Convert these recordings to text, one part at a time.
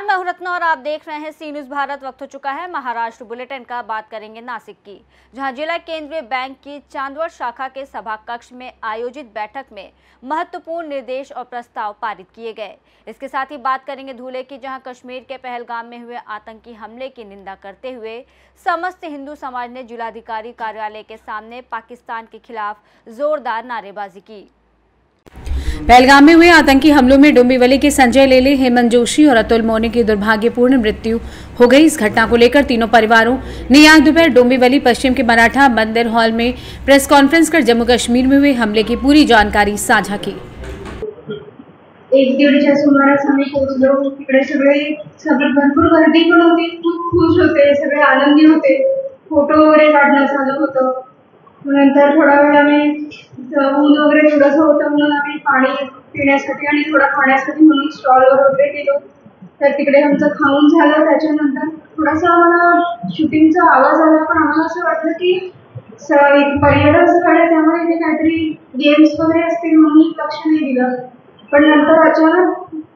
नमस्कार, मैं हूं रत्ना और आप देख रहे हैं सी न्यूज़ भारत। वक्त हो चुका है महाराष्ट्र बुलेटिन का। बात करेंगे नासिक की, जहां जिला केंद्रीय बैंक की चांदवड शाखा के सभा कक्ष में आयोजित बैठक में महत्वपूर्ण निर्देश और प्रस्ताव पारित किए गए। इसके साथ ही बात करेंगे धुले की, जहां कश्मीर के पहलगाम में हुए आतंकी हमले की निंदा करते हुए समस्त हिंदू समाज ने जिलाधिकारी कार्यालय के सामने पाकिस्तान के खिलाफ जोरदार नारेबाजी की। पहलगाम में हुए आतंकी हमलों में डोंबिवली के संजय लेले, हेमंत जोशी और अतुल मोने की दुर्भाग्यपूर्ण मृत्यु हो गई। इस घटना को लेकर तीनों परिवारों ने आज दोपहर डोंबिवली पश्चिम के मराठा मंदिर हॉल में प्रेस कॉन्फ्रेंस कर जम्मू कश्मीर में हुए हमले की पूरी जानकारी साझा की। 1:30च्या सुमारास आम्ही पोहोचलो। तिकडे सगळे भरपूर गर्दी पण होती, खूप खुश होते, सगळे आनंदी होते, फोटो वगैरे काढणं चालू होतं। नंतर थोडा वेळ आम्ही ऊन वगैरे थोडंसं होतं म्हणून आम्ही पाणी पिण्यासाठी आणि थोडा खाण्यासाठी म्हणून स्टॉलवर वगैरे गेलो। तर तिकडे आमचं खाऊन झालं। त्याच्यानंतर थोडासा आम्हाला शूटिंगचा आवाज आला, पण आम्हाला असं वाटलं की पर्यटन स्थळ आहे त्यामुळे इथे काहीतरी गेम्स वगैरे असतील म्हणून लक्ष नाही दिलं। पण नंतर अचानक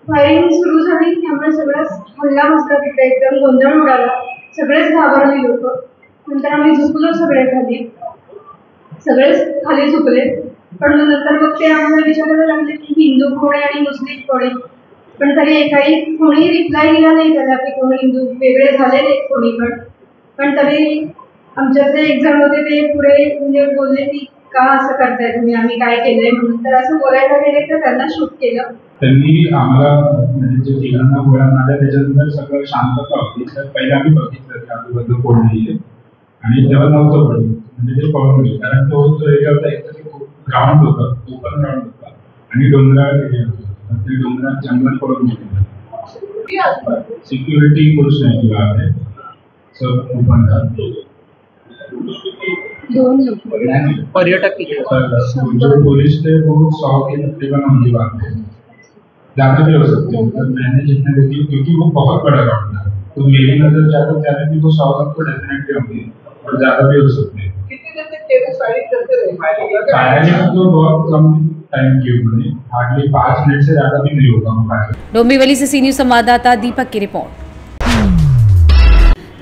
फायरिंग सुरू झाली, त्यामुळे सगळंच हल्ला बसला तिकडे, एकदम गोंधळ उडाला, सगळेच घाबरले लोक। नंतर आम्ही झोपलो सगळे खाली, सगळेच खाली झोपले। पण नंतर मग ते आम्हाला विचारायला लागले की हिंदू कोण आहे आणि मुस्लिम कोण आहे, पण तरी कोणी रिप्लाय दिला नाही त्याला की कोण हिंदू वेगळे झालेले कोणी पण तरी आमच्यातले एक जण होते ते पुढे म्हणजे बोलले की का असं करताय तुम्ही, आम्ही काय केलंय म्हणून। तर असं बोलायला गेले तर त्यांना शूट केलं। त्यांनी आम्हाला म्हणजे जे तिघांना गोळ्या मारल्या त्याच्यानंतर सगळं शांतता होती। तर पहिले आम्ही बघितलं की आजूबाजू कोण नाहीये आणि तेव्हा नव्हतं पडलं, म्हणजे ते पळून गेले। कारण तो जो एरिया होता एक ग्राउंड होता, ओपन ग्राउंड होता आणि डोंगराळ एरिया होता। ते डोंगरात जंगल पळून गेले। सिक्योरिटी कुछ नहीं हुआ है, सब ओपन था। पर्यटक जो पुलिस थे वो 100 के तकरीबन होंगे बात में, ज़्यादा भी हो सकते हैं। तो मैंने जितने देखी, क्योंकि वो बहुत बड़ा ग्राउंड था, तो मेरी नजर ज़्यादा जाने की वो 100 तक तो डेफिनेटली होंगे और ज़्यादा भी हो सकते हैं। फायरिंग तो बहुत कम टाइम की उन्होंने, हार्डली 5 मिनट से ज़्यादा भी नहीं होगा वो फायरिंग। डोंबिवली से सी न्यूज़ संवाददाता दीपक की रिपोर्ट।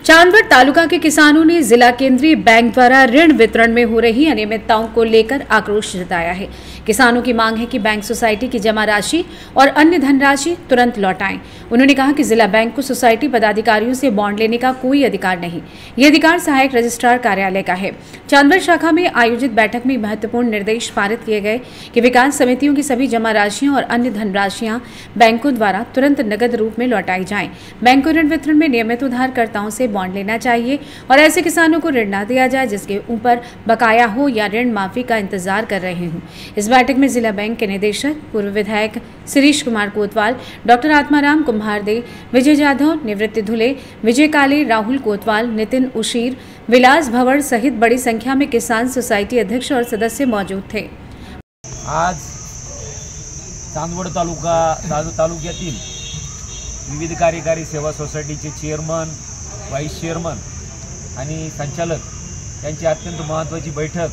चांदवड तालुका के किसानों ने जिला केंद्रीय बैंक द्वारा ऋण वितरण में हो रही अनियमितताओं को लेकर आक्रोश जताया है। किसानों की मांग है कि बैंक सोसाइटी की जमा राशि और अन्य धनराशि तुरंत लौटाएं। उन्होंने कहा कि जिला बैंक को सोसाइटी पदाधिकारियों से बॉन्ड लेने का कोई अधिकार नहीं, ये अधिकार सहायक रजिस्ट्रार कार्यालय का है। चांदवड शाखा में आयोजित बैठक में महत्वपूर्ण निर्देश पारित किए गए कि विकास समितियों की सभी जमा राशियां और अन्य धनराशियां बैंकों द्वारा तुरंत नगद रूप में लौटाई जाएं। बैंक को ऋण वितरण में नियमित उधारकर्ताओं से बॉन्ड लेना चाहिए और ऐसे किसानों को ऋण न दिया जाए जिसके ऊपर बकाया हो या ऋण माफी का इंतजार कर रहे हों। इस बैठक में जिला बैंक के निदेशक पूर्व विधायक शिरीष कुमार कोतवाल, डॉक्टर आत्माराम कुम्हारदे, विजय जाधव, निवृत्ति धुले, विजय काले, राहुल कोतवाल, नितिन उशीर, विलास भंवर सहित बड़ी संख्या में किसान सोसाइटी अध्यक्ष और सदस्य मौजूद थे। आज चांदवड तालुक्यातील विविध कार्यकारी सेवा सोसायटीचे चेअरमन, वाईस चेअरमन आणि संचालक यांची अत्यंत महत्त्वाची बैठक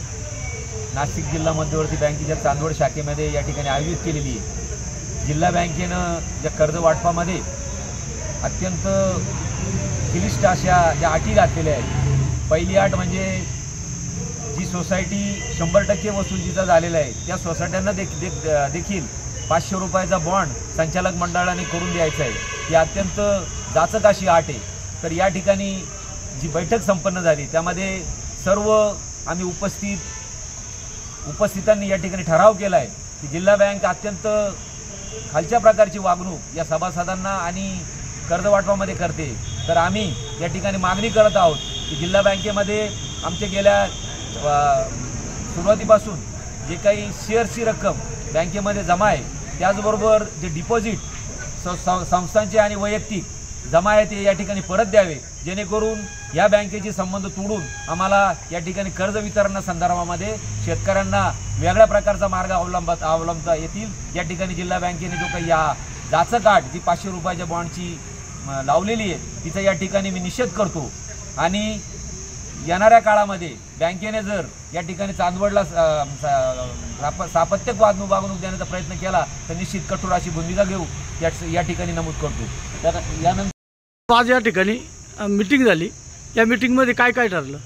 नाशिक जिल्हा मध्यवर्ती बँकेच्या चांदवड शाखेमध्ये या ठिकाणी आयोजित केलेली आहे। जिल्हा बँकेनं या कर्ज वाटपामध्ये अत्यंत क्लिष्ट अशा ज्या अटी घातलेल्या आहेत। पहिली अट म्हणजे जी सोसायटी 100% वसुलीचा झालेला आहे त्या सोसायट्यांना देखील 500 रुपयाचा बॉन्ड संचालक मंडळाने करून द्यायचा आहे। ही अत्यंत जाचक अशी अट आहे। तर या ठिकाणी जी बैठक संपन्न झाली त्यामध्ये सर्व आम्ही उपस्थितांनी या ठिकाणी ठराव केला आहे की जिल्हा बँक अत्यंत खालच्या प्रकारची वागणूक या सभासदांना आणि कर्ज वाटपामध्ये करते। तर आम्ही या ठिकाणी मागणी करत आहोत की जिल्हा बँकेमध्ये आमच्या गेल्या सुरुवातीपासून जे काही शेअर्सची रक्कम बँकेमध्ये जमा आहे, त्याचबरोबर जे डिपॉझिट संस्थांचे आणि वैयक्तिक जमा आहे ते या ठिकाणी परत द्यावे, जेणेकरून या बँकेचे संबंध तोडून आम्हाला या ठिकाणी कर्ज वितरणासंदर्भामध्ये शेतकऱ्यांना वेगळ्या प्रकारचा मार्ग अवलंबता येतील। या ठिकाणी जिल्हा बँकेने जो काही या जाचक अट जी 500 रुपयाच्या बॉन्डची लावलेली आहे तिचा या ठिकाणी मी निषेध करतो आणि येणाऱ्या काळामध्ये बँकेने जर या ठिकाणी चांदवडला सातत्य वागणूक देण्याचा प्रयत्न केला तर निश्चित कठोर अशी भूमिका घेऊ या ठिकाणी नमूद करतो। तर यानंतर आज या ठिकाणी मीटिंग झाली, या मीटिंगमध्ये काय काय ठरलं?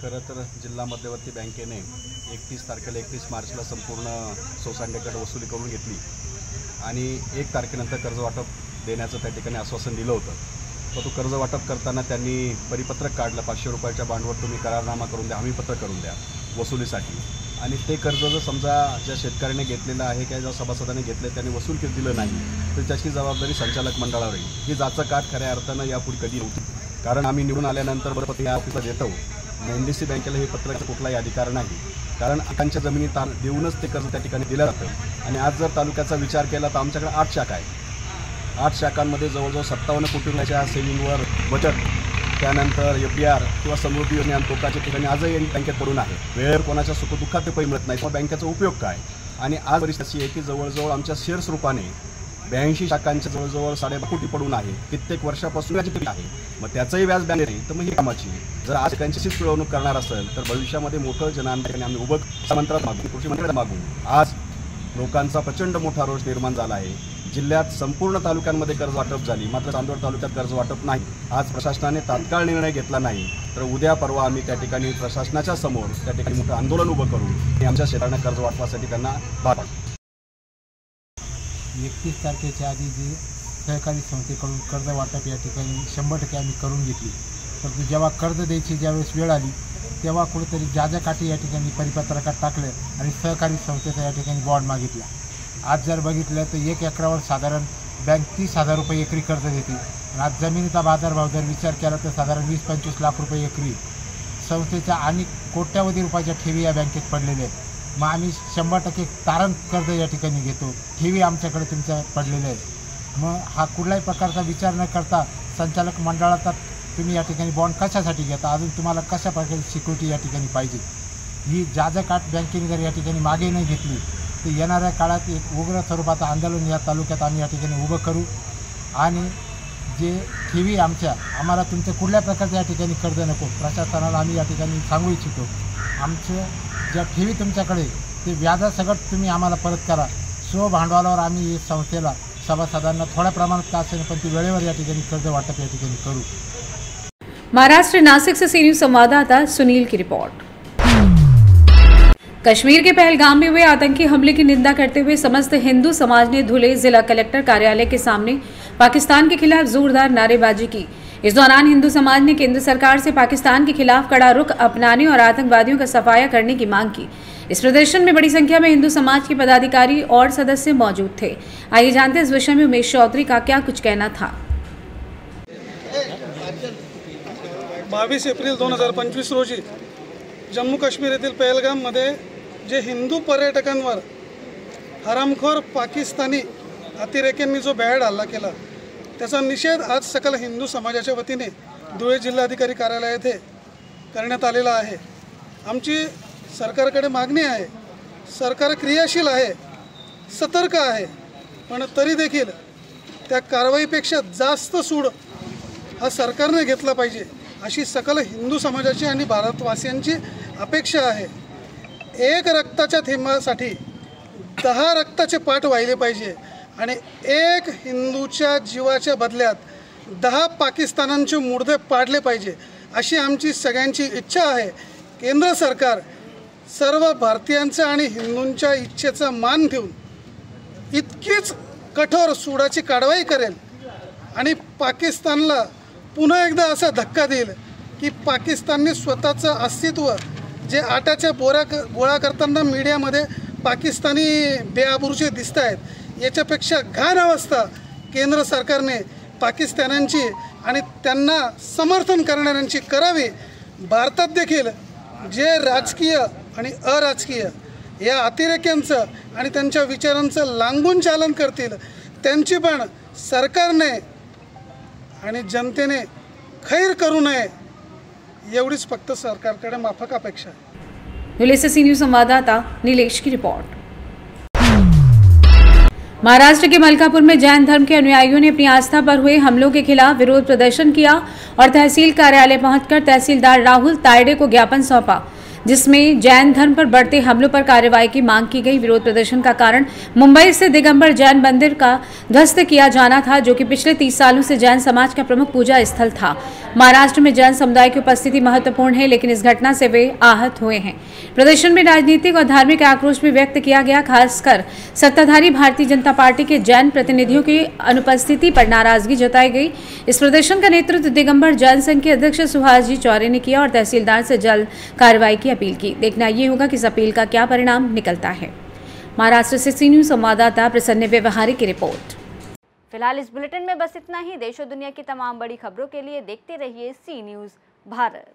खरं तर जिल्हा मध्यवर्ती बँकेने 31 तारखेला 31 मार्चला संपूर्ण सोसायटीकडे वसुली करून घेतली आणि 1 तारखेनंतर कर्ज वाटप देण्याचं त्या ठिकाणी आश्वासन दिलं होतं। पण तो कर्ज वाटप करताना त्यांनी परिपत्रक काढलं, 500 रुपयाच्या बाँडवर तुम्ही करारनामा करून द्या, हमीपत्र करून द्या वसुलीसाठी। आणि ते कर्ज जर समजा ज्या शेतकऱ्याने घेतलेलं आहे किंवा ज्या सभासदाने घेतलं त्यांनी वसूल दिलं नाही तर त्याची जबाबदारी संचालक मंडळावर येईल। ही जाचकाट खऱ्या अर्थानं यापूर्वी कधी नव्हती, कारण आम्ही निवडून आल्यानंतर बरोबर या ऑफिसला देतो, एनडीसी बँकेला हे पत्राचा कुठलाही अधिकार नाही, कारण आकांच्या जमिनी देऊनच ते कर्ज त्या ठिकाणी दिलं जातं। आणि आज जर तालुक्याचा विचार केला तर आमच्याकडे 8 शाखा आहे, 8 शाखांमध्ये जवळजवळ 57 कोटी रुपयाच्या सेविंगवर बचत, त्यानंतर FDR किंवा समृद्धी योजना आणि टोकाच्या ठिकाणी आजही बँकेत पडून आहे। वेळेवर कोणाच्या सुखदुःखात ते पैसे मिळत नाही, मग बँकेचा उपयोग काय? आणि आज परिस्थिती अशी आहे की जवळजवळ आमच्या शेअर्स रूपाने 82 शाखांच्या जवळजवळ 12.5 कोटी पडून आहे, कित्येक वर्षापासून याची आहे। मग त्याचंही व्याज बँक नाही तर मग ही कामाची जर आज त्यांच्याशीच पिळवणूक करणार असेल तर भविष्यामध्ये मोठं जनांदोलन आम्ही उभं मंत्रात मागू, कृषी मंत्र्याला मागू। आज लोकांचा प्रचंड मोठा रोष निर्माण झाला आहे। जिल्ह्यात संपूर्ण तालुक्यांमध्ये कर्ज वाटप झाली, मात्र चांदवड तालुक्यात कर्ज वाटप नाही। आज प्रशासनाने तात्काळ निर्णय घेतला नाही तर उद्या परवा आम्ही त्या ठिकाणी प्रशासनाच्या समोर त्या ठिकाणी मोठं आंदोलन उभं करू आणि आमच्या शेतकऱ्यांना कर्ज वाटपासाठी त्यांना भाग पाडू। 31 तारखेच्या आधी जे सहकारी संस्थेकडून कर्ज वाटप या ठिकाणी 100% आम्ही करून घेतली, परंतु जेव्हा कर्ज द्यायची ज्यावेळेस वेळ आली तेव्हा कुठेतरी जाजाकाठी या ठिकाणी परिपत्रकात टाकलं आणि सहकारी संस्थेचा या ठिकाणी बॉन्ड मागितला। आज जर बघितलं तर 1 एकरावर साधारण बँक 30,000 रुपये एकरी कर्ज देते आणि आज जमिनीचा बाजारभाव जर विचार केला तर साधारण 20-25 लाख रुपये एकरी संस्थेच्या आणि कोट्यावधी रुपयाच्या ठेवी या बँकेत पडलेल्या आहेत। मग आम्ही 100% तारण कर्ज या ठिकाणी घेतो, ठेवी आमच्याकडे तुमच्या पडलेल्या आहेत। मग हा कुठल्याही प्रकारचा विचार न करता संचालक मंडळाचा तुम्ही या ठिकाणी बॉन्ड कशासाठी घेता, अजून तुम्हाला कशा प्रकारची सिक्युरिटी या ठिकाणी पाहिजे, ही जाजाकाठ बँकेने जर या ठिकाणी मागे नाही घेतली तर येणाऱ्या काळात एक उग्र स्वरूपाचं आंदोलन या तालुक्यात आम्ही या ठिकाणी उभं करू। आणि जे ठेवी आम्हाला तुमचं कुठल्या प्रकारचं या ठिकाणी कर्ज नको, प्रशासनाला आम्ही या ठिकाणी सांगू इच्छितो, आमचं ज्या ठेवी तुमच्याकडे ते व्याजासकट तुम्ही आम्हाला परत करा। स्वभांडवलावर आम्ही संस्थेला सभासदांना थोड्या प्रमाणात का असेल पण ती वेळेवर या ठिकाणी कर्ज वाटप या ठिकाणी करू। महाराष्ट्र नासिक से सीन्यूज संवाददाता सुनील की रिपोर्ट। कश्मीर के पहलगाम में हुए आतंकी हमले की निंदा करते हुए समस्त हिंदू समाज ने धुले जिला कलेक्टर कार्यालय के सामने पाकिस्तान के खिलाफ जोरदार नारेबाजी की। इस दौरान हिंदू समाज ने केंद्र सरकार से पाकिस्तान के खिलाफ कड़ा रुख अपनाने और आतंकवादियों का सफाया करने की मांग की। इस प्रदर्शन में बड़ी संख्या में हिंदू समाज के पदाधिकारी और सदस्य मौजूद थे। आइए जानते हैं इस विषय में उमेश चौधरी का क्या कुछ कहना था। 22 एप्रिल 2025 रोजी जम्मू काश्मीर येथील पहलगाममध्ये जे हिंदू पर्यटकांवर हरामखोर पाकिस्तानी अतिरेक्यांनी जो भ्याड हल्ला केला त्याचा निषेध आज सकल हिंदू समाजाच्या वतीने धुळे जिल्हाधिकारी कार्यालय येथे करण्यात आलेला आहे। आमची सरकारकडे मागणी आहे, सरकार क्रियाशील आहे, सतर्क आहे, पण तरी देखील त्या कारवाईपेक्षा जास्त सूड हा सरकारने घेतला पाहिजे अशी सकल हिंदू समाजाची आणि भारतवासियांची अपेक्षा आहे। एक रक्ताच्या थेंबासाठी 10 रक्ताचे पाठ वाहिले पाहिजे आणि एक हिंदूच्या जीवाच्या बदल्यात 10 पाकिस्तानांचे मुर्दे पाडले पाहिजे अशी आमची सगळ्यांची इच्छा आहे। केंद्र सरकार सर्व भारतीयांचा आणि हिंदूंच्या इच्छेचा मान ठेवून इतकीच कठोर सूडाची कारवाई करेल आणि पाकिस्तानला पुन्हा एकदा असा धक्का देईल की पाकिस्तानने स्वतःचं अस्तित्व जे आटाच्या गोळा करताना मीडियामध्ये पाकिस्तानी बेआबरूचे दिसत आहेत याच्यापेक्षा घाण अवस्था केंद्र सरकारने पाकिस्तानांची आणि त्यांना समर्थन करणाऱ्यांची करावी। भारतात देखील जे राजकीय आणि अराजकीय या अतिरेक्यांचं आणि त्यांच्या विचारांचं लांघून चालन करतील त्यांची पण सरकारने आणि जनतेने खैर करू नये एवढीच फक्त सरकारकडे माफक अपेक्षा आहे। धुले से सी न्यूज संवाददाता नीलेश की रिपोर्ट। महाराष्ट्र के मलकापुर में जैन धर्म के अनुयायियों ने अपनी आस्था पर हुए हमलों के खिलाफ विरोध प्रदर्शन किया और तहसील कार्यालय पहुंचकर तहसीलदार राहुल तायडे को ज्ञापन सौंपा, जिसमें जैन धर्म पर बढ़ते हमलों पर कार्रवाई की मांग की गई। विरोध प्रदर्शन का कारण मुंबई से दिगंबर जैन मंदिर का ध्वस्त किया जाना था, जो कि पिछले 30 सालों से जैन समाज का प्रमुख पूजा स्थल था। महाराष्ट्र में जैन समुदाय की उपस्थिति महत्वपूर्ण है, लेकिन इस घटना से वे आहत हुए हैं। प्रदर्शन में राजनीतिक और धार्मिक आक्रोश भी व्यक्त किया गया, खासकर सत्ताधारी भारतीय जनता पार्टी के जैन प्रतिनिधियों की अनुपस्थिति पर नाराजगी जताई गई। इस प्रदर्शन का नेतृत्व दिगंबर जैन संघ के अध्यक्ष सुभाष जी चौरे ने किया और तहसीलदार से जल्द कार्रवाई की अपील की। देखना ये होगा कि इस अपील का क्या परिणाम निकलता है। महाराष्ट्र से सी न्यूज़ संवाददाता प्रसन्न व्यवहारी की रिपोर्ट। फिलहाल इस बुलेटिन में बस इतना ही। देश और दुनिया की तमाम बड़ी खबरों के लिए देखते रहिए सी न्यूज़ भारत।